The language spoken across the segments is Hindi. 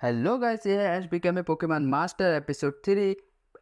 हेलो गाइस, ये है Ash become a Pokemon master episode 3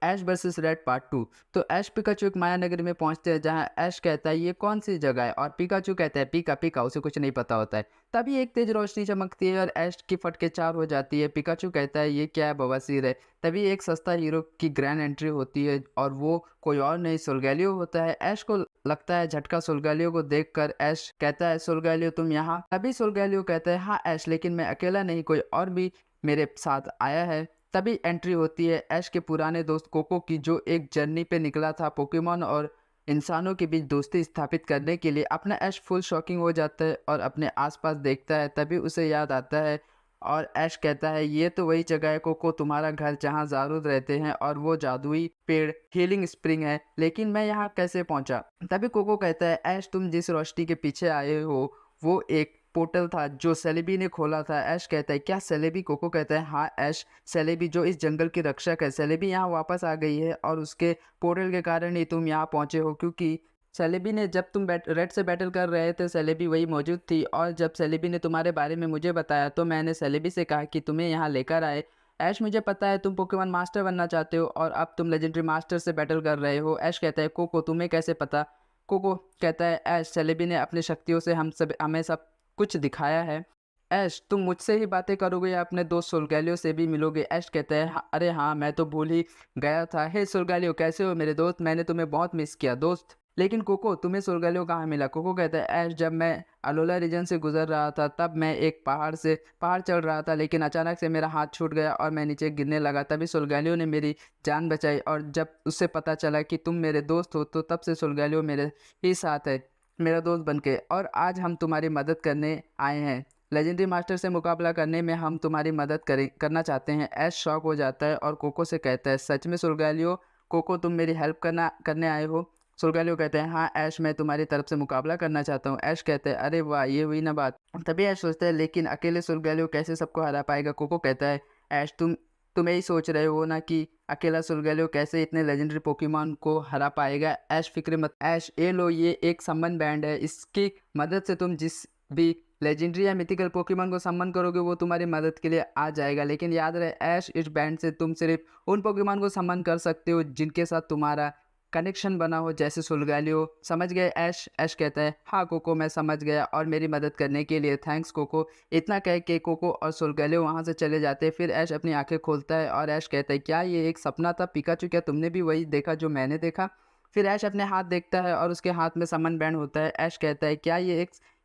Ash versus Red part 2। तो ऐश पिकाचू एक माया नगरी में पहुंचते हैं जहां ऐश कहता है ये कौन सी जगह है और पिकाचू कहता है पीका पीका, उसे कुछ नहीं पता होता है। तभी एक तेज रोशनी चमकती है और ऐश की फटके चार हो जाती है। पिकाचू कहता है ये क्या है, बवासीर है। तभी एक सस्ता हीरो की ग्रैंड एंट्री होती है और वो कोई और नहीं सोल्गैलियो होता है। ऐश को लगता है झटका। सोल्गैलियो को देखकर ऐश कहता है सोल्गैलियो तुम यहाँ। तभी सोल्गैलियो कहता है हाँ ऐश, लेकिन मैं अकेला नहीं, कोई और भी मेरे साथ आया है। तभी एंट्री होती है ऐश के पुराने दोस्त कोको की, जो एक जर्नी पे निकला था पोकेमॉन और इंसानों के बीच दोस्ती स्थापित करने के लिए। अपना ऐश फुल शॉकिंग हो जाता है और अपने आसपास देखता है। तभी उसे याद आता है और ऐश कहता है ये तो वही जगह है कोको, तुम्हारा घर जहाँ जारुद रहते हैं और वो जादुई पेड़ हीलिंग स्प्रिंग है, लेकिन मैं यहाँ कैसे पहुंचा। तभी कोको कहता है ऐश तुम जिस रोशनी के पीछे आए हो वो एक पोर्टल था जो सेलेबी ने खोला था। ऐश कहता है क्या सेलेबी? कोको कहता है हाँ ऐश, सेलेबी जो इस जंगल की रक्षक है। सेलेबी यहाँ वापस आ गई है और उसके पोर्टल के कारण ही तुम यहाँ पहुंचे हो, क्योंकि सेलेबी ने जब तुम रेड से बैटल कर रहे थे सेलेबी वही मौजूद थी। और जब सेलेबी ने तुम्हारे बारे में मुझे बताया तो मैंने सेलेबी से कहा कि तुम्हें यहाँ लेकर आए। ऐश मुझे पता है तुम पोकेमॉन मास्टर बनना चाहते हो और अब तुम लेजेंडरी मास्टर से बैटल कर रहे हो। ऐश कहता है कोको तुम्हें कैसे पता? कोको कहता है ऐश सेलेबी ने अपनी शक्तियों से हमें सब कुछ दिखाया है। ऐश तुम मुझसे ही बातें करोगे या अपने दोस्त सोल्गैलियो से भी मिलोगे? ऐश कहता है अरे हाँ मैं तो भूल ही गया था। हे सोल्गैलियो कैसे हो मेरे दोस्त, मैंने तुम्हें बहुत मिस किया दोस्त। लेकिन कोको तुम्हें सोल्गैलियो कहाँ मिला? कोको कहता है ऐश जब मैं अलोला रीजन से गुजर रहा था तब मैं एक पहाड़ चढ़ रहा था, लेकिन अचानक से मेरा हाथ छूट गया और मैं नीचे गिरने लगा। तभी सोल्गैलियो ने मेरी जान बचाई और जब उससे पता चला कि तुम मेरे दोस्त हो तो तब से सोल्गैलियो मेरे ही साथ है, मेरा दोस्त बनके। और आज हम तुम्हारी मदद करने आए हैं। लेजेंडरी मास्टर से मुकाबला करने में हम तुम्हारी मदद करना चाहते हैं। ऐश शॉक हो जाता है और कोको से कहता है सच में सोल्गैलियो? कोको तुम मेरी हेल्प करने आए हो? सोल्गैलियो कहते हैं हाँ ऐश, मैं तुम्हारी तरफ से मुकाबला करना चाहता हूँ। ऐश कहते हैं अरे वाह, ये हुई ना बात। तभी ऐश सोचता है लेकिन अकेले सोल्गैलियो कैसे सबको हरा पाएगा? कोको कहता है ऐश तुम यही सोच रहे हो ना कि अकेला सोल्गैलियो कैसे इतने लेजेंडरी पोकेमॉन को हरा पाएगा? ऐश फिक्र मत। ऐश ये लो, ये एक सम्मन बैंड है, इसकी मदद से तुम जिस भी लेजेंडरी या मिथिकल पोकेमॉन को सम्मन करोगे वो तुम्हारी मदद के लिए आ जाएगा। लेकिन याद रहे ऐश, इस बैंड से तुम सिर्फ उन पोकेमॉन को सम्मन कर सकते हो जिनके साथ तुम्हारा कनेक्शन बना हो, जैसे सोल्गैलियो। समझ गए ऐश? ऐश कहता है हाँ कोको मैं समझ गया और मेरी मदद करने के लिए थैंक्स कोको। इतना कह के कोको और सोल्गैलियो वहाँ से चले जाते हैं। फिर ऐश अपनी आंखें खोलता है और ऐश कहता है क्या ये एक सपना था पिकाचू? क्या तुमने भी वही देखा जो मैंने देखा? फिर ऐश अपने हाथ देखता है और उसके हाथ में समन बैंड होता है। ऐश कहता है क्या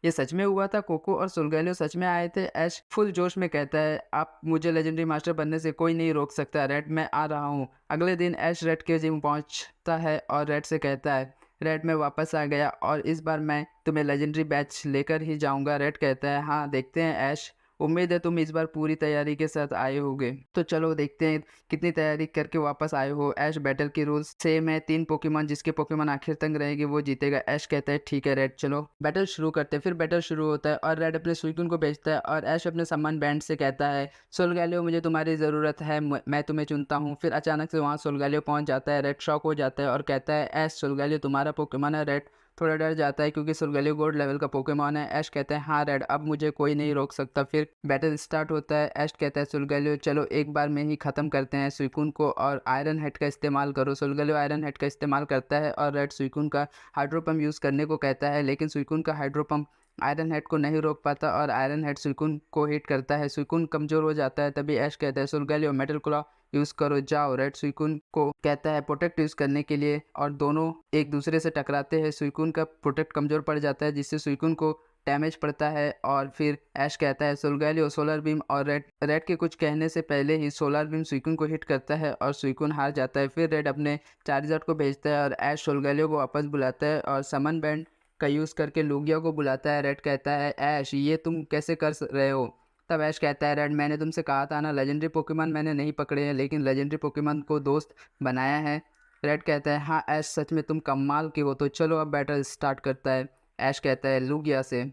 ये सच में हुआ था? कोको और सोल्गैलियो सच में आए थे? ऐश फुल जोश में कहता है आप मुझे लेजेंडरी मास्टर बनने से कोई नहीं रोक सकता। रेड मैं आ रहा हूँ। अगले दिन ऐश रेड के जिम पहुँचता है और रेड से कहता है रेड मैं वापस आ गया और इस बार मैं तुम्हें लेजेंडरी बैच लेकर ही जाऊंगा। रेड कहता है हाँ देखते हैं ऐश, उम्मीद है तुम इस बार पूरी तैयारी के साथ आए होगे। तो चलो देखते हैं कितनी तैयारी करके वापस आए हो। ऐश बैटल के रूल्स सेम है, 3 पोकेमॉन जिसके पोकेमॉन आखिर तक रहेगी वो जीतेगा। ऐश कहता है ठीक है रेड चलो बैटल शुरू करते हैं। फिर बैटल शुरू होता है और रेड अपने सुइकुन को भेजता है और ऐश अपने सम्मान बैंड से कहता है सोल्गैलियो मुझे तुम्हारी ज़रूरत है, मैं तुम्हें चुनता हूँ। फिर अचानक से वहाँ सोल्गैलियो पहुँच जाता है। रेड शॉक हो जाता है और कहता है ऐश सोल्गैलियो तुम्हारा पोकेमॉन है? रेड थोड़ा डर जाता है क्योंकि सोल्गैलियो गोल्ड लेवल का पोकेमॉन है। ऐश कहता है हाँ रेड, अब मुझे कोई नहीं रोक सकता। फिर बैटल स्टार्ट होता है। ऐश कहता है सोल्गैलियो चलो एक बार में ही ख़त्म करते हैं सुइकुन को और आयरन हेड का इस्तेमाल करो। सोल्गैलियो आयरन हेड का इस्तेमाल करता है और रेड सुइकुन का हाइड्रो पंप यूज़ करने को कहता है, लेकिन सुइकुन का हाइड्रो पंप आयरन हेड को नहीं रोक पाता और आयरन हेड सुइकुन को हिट करता है। सुइकुन कमज़ोर हो जाता है। तभी ऐश कहता है सोल्गैलियो मेटल क्लॉ यूज़ करो जाओ। रेड सुइकुन को कहता है प्रोटेक्ट यूज़ करने के लिए और दोनों एक दूसरे से टकराते हैं। सुइकुन का प्रोटेक्ट कमज़ोर पड़ जाता है जिससे सुइकुन को डैमेज पड़ता है। और फिर ऐश कहता है सोल्गैलियो सोलर बीम और रेड के कुछ कहने से पहले ही सोलर बीम सुइकुन को हिट करता है और सुइकुन हार जाता है। फिर रेड अपने चार्जर को भेजता है और ऐश सोल्गैलियो को वापस बुलाता है और समन बैंड का यूज़ करके लूगिया को बुलाता है। रेड कहता है ऐश ये तुम कैसे कर रहे हो? तब ऐश कहता है रेड मैंने तुमसे कहा था ना लेजेंडरी पोकेमॉन मैंने नहीं पकड़े हैं, लेकिन लेजेंडरी पोकेमॉन को दोस्त बनाया है। रेड कहता है हाँ ऐश सच में तुम कमाल के हो, तो चलो अब बैटल स्टार्ट करता है। ऐश कहता है लूगिया से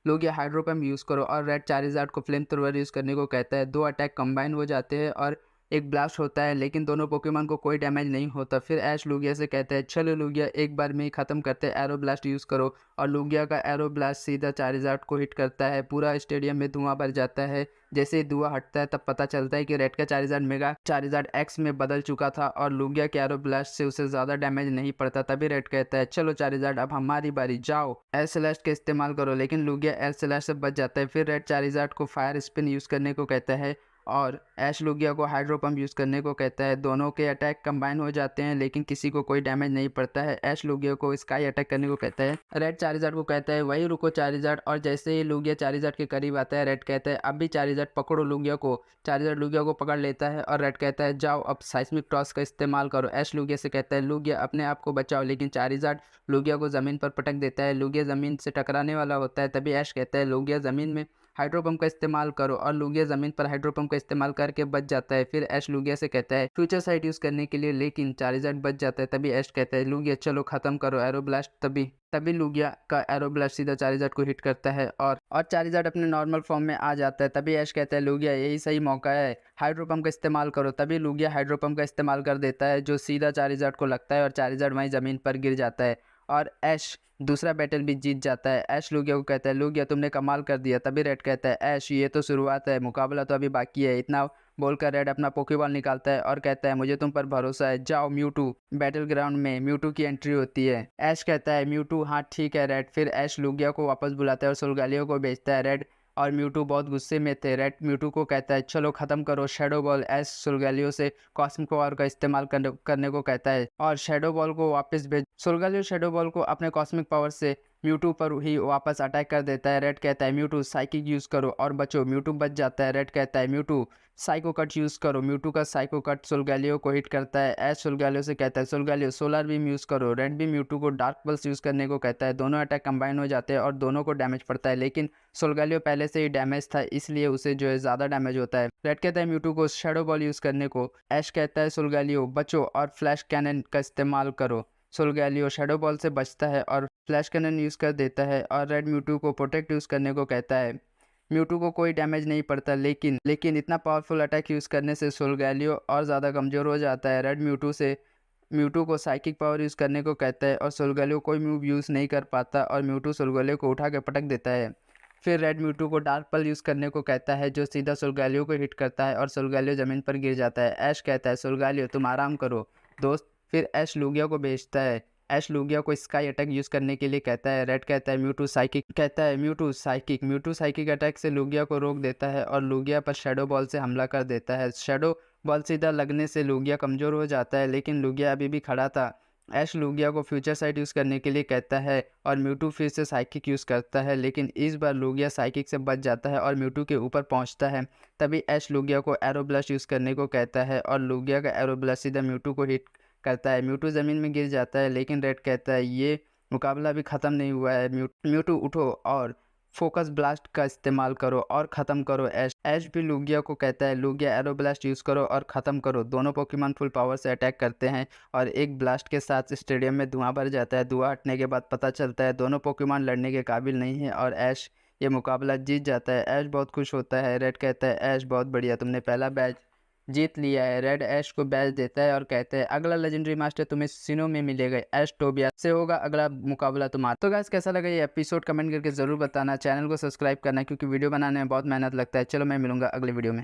लूगिया हाइड्रो पंप यूज़ करो और रेड चारिज़ार्ड को फ्लेम थ्रोवर यूज़ करने को कहता है। 2 अटैक कंबाइन हो जाते हैं और एक ब्लास्ट होता है, लेकिन दोनों पोकेमॉन को कोई डैमेज नहीं होता। फिर ऐश लूगिया से कहता है चलो लूगिया एक बार में ही ख़त्म करते हैं, एरो ब्लास्ट यूज़ करो। और लूगिया का एरो ब्लास्ट सीधा चारिज़ार्ड को हिट करता है। पूरा स्टेडियम में धुआं भर जाता है जैसे ही धुआं हटता है तब पता चलता है कि रेड का चारिज़ार्ड मेगा चारिज़ार्ड एक्स में बदल चुका था और लूगिया के एरोब्लास्ट से उसे ज़्यादा डैमेज नहीं पड़ता। तभी रेड कहता है चलो चारिज़ार्ड अब हमारी बारी, जाओ एयर सेलेस्ट का इस्तेमाल करो, लेकिन लूगिया एयर सेलेस्ट से बच जाता है। फिर रेड चारिज़ार्ड को फायर स्पिन यूज़ करने को कहता है और ऐश लूगिया को हाइड्रो पंप यूज़ करने को कहता है। दोनों के अटैक कंबाइन हो जाते हैं लेकिन किसी को कोई डैमेज नहीं पड़ता है। ऐश लूगिया को स्काई अटैक करने को कहता है। रेड चारिज़ार्ड को कहता है वही रुको चारिज़ार्ड, और जैसे ही लूगिया चारिज़ार्ड के करीब आता है रेड कहता है अब भी चारिज़ार्ड पकड़ो लूगिया को। चारिज़ार्ड लूगिया को पकड़ लेता है और रेड कहता है जाओ अब साइस्मिक टॉस का इस्तेमाल करो। ऐश लूगिया से कहता है लूगिया अपने आप को बचाओ, लेकिन चारिज़ार्ड लूगिया को ज़मीन पर पटक देता है। लूगिया ज़मीन से टकराने वाला होता है। तभी ऐश कहता है लूगिया ज़मीन में हाइड्रो पंप का इस्तेमाल करो, और लूगिया ज़मीन पर हाइड्रो पंप का इस्तेमाल करके बच जाता है। फिर ऐश लूगिया से कहता है फ्यूचर साइट यूज़ करने के लिए, लेकिन चारिज़ार्ड बच जाता है। तभी ऐश कहता है लूगिया चलो ख़त्म करो एरोब्लास्ट। तभी तभी लूगिया का एरोब्लास्ट सीधा चारिज़ार्ड को हिट करता है और चारिज़ार्ड अपने नॉर्मल फॉर्म में आ जाता है। तभी ऐश कहता है लूगिया यही सही मौका है, हाइड्रो पंप का इस्तेमाल करो। तभी लूगिया हाइड्रो पंप का इस्तेमाल कर देता है जो सीधा चारिज़ार्ड को लगता है और चारिज़ार्ड वहीं ज़मीन पर गिर जाता है और ऐश दूसरा बैटल भी जीत जाता है। ऐश लूगिया को कहता है लूगिया तुमने कमाल कर दिया। तभी रेड कहता है ऐश ये तो शुरुआत है, मुकाबला तो अभी बाकी है। इतना बोलकर रेड अपना पोकेबॉल निकालता है और कहता है मुझे तुम पर भरोसा है, जाओ म्यूटू। बैटल ग्राउंड में म्यूटू की एंट्री होती है। ऐश कहता है म्यूटू हाँ ठीक है रेड। फिर ऐश लूगिया को वापस बुलाता है और सोल्गालियो को भेजता है। रेड और म्यूटू बहुत गुस्से में थे। रेड म्यूटू को कहता है चलो ख़त्म करो शैडो बॉल। ऐश सोल्गालियो से कॉस्मिक पावर का इस्तेमाल करने को कहता है और शैडो बॉल को वापस भेज। सोल्गालियो शैडो बॉल को अपने कॉस्मिक पावर से म्यूटू पर ही वापस अटैक कर देता है। रेड कहता है म्यूटू साइकिक यूज़ करो और बचो। म्यूटू बच जाता है। रेड कहता है म्यूटू साइको कट यूज़ करो। म्यूटू का साइको कट सोल्गालियो को हिट करता है। ऐश सोल्गालियो से कहता है सोल्गालियो सोलर बीम यूज़ करो। रेड भी म्यूटू को डार्क पल्स यूज़ करने को कहता है। दोनों अटैक कंबाइन हो जाते हैं और दोनों को डैमेज पड़ता है, लेकिन सोल्गालियो पहले से ही डैमेज था इसलिए उसे जो है ज़्यादा डैमेज होता है। रेड कहता है म्यूटू को शैडो बॉल यूज़ करने को। ऐश कहता है सोल्गालियो बचो और फ्लैश कैनन का इस्तेमाल करो। सोल्गालियो शैडो बॉल से बचता है और फ्लैश कैनन यूज़ कर देता है और रेड म्यूटू को प्रोटेक्ट यूज़ करने को कहता है। म्यूटू को कोई डैमेज नहीं पड़ता, लेकिन इतना पावरफुल अटैक यूज़ करने से सोल्गालियो और ज़्यादा कमज़ोर हो जाता है। रेड म्यूटू को साइकिक पावर यूज़ करने को कहता है और सोल्गालियो कोई मूव यूज़ नहीं कर पाता और म्यूटू सोल्गालियो को उठा के पटक देता है। फिर रेड म्यूटू को डार्क पल यूज़ करने को कहता है जो सीधा सोल्गालियो को हिट करता है और सोल्गालियो ज़मीन पर गिर जाता है। ऐश कहता है सोल्गालियो तुम आराम करो दोस्त। फिर ऐश लूगिया को भेजता है। ऐश लूगिया को स्काई अटैक यूज़ करने के लिए कहता है। रेड कहता है म्यूटू साइकिक अटैक से लूगिया को रोक देता है और लूगिया पर शैडो बॉल से हमला कर देता है। शैडो बॉल सीधा लगने से लूगिया कमज़ोर हो जाता है, लेकिन लूगिया अभी भी खड़ा था। ऐश लूगिया को फ्यूचर साइट यूज़ करने के लिए कहता है और म्यूटू फिर से साइकिक यूज़ करता है, लेकिन इस बार लूगिया साइकिक से बच जाता है और म्यूटू के ऊपर पहुंचता है। तभी ऐश लूगिया को एरोब्लास्ट यूज़ करने को कहता है और लूगिया का एरोब्लास्ट सीधा म्यूटू को हिट करता है। म्यूटू ज़मीन में गिर जाता है, लेकिन रेड कहता है ये मुकाबला अभी ख़त्म नहीं हुआ है। म्यूटू उठो और फोकस ब्लास्ट का इस्तेमाल करो और ख़त्म करो ऐश। ऐश भी लूगिया को कहता है लूगिया एरोब्लास्ट यूज़ करो और ख़त्म करो। दोनों पोकेमॉन फुल पावर से अटैक करते हैं और एक ब्लास्ट के साथ स्टेडियम में धुआं भर जाता है। धुआं हटने के बाद पता चलता है दोनों पोकेमॉन लड़ने के काबिल नहीं है और ऐश ये मुकाबला जीत जाता है। ऐश बहुत खुश होता है। रेड कहता है ऐश बहुत बढ़िया, तुमने पहला बैच जीत लिया है। रेड ऐश को बैच देता है और कहते हैं अगला लेजेंडरी मास्टर तुम्हें सिनो में मिलेगा, ऐश टोबिया से होगा अगला मुकाबला तुम्हारा। तो गाइस कैसा लगा ये एपिसोड कमेंट करके ज़रूर बताना। चैनल को सब्सक्राइब करना क्योंकि वीडियो बनाने में बहुत मेहनत लगता है। चलो मैं मिलूंगा अगले वीडियो में।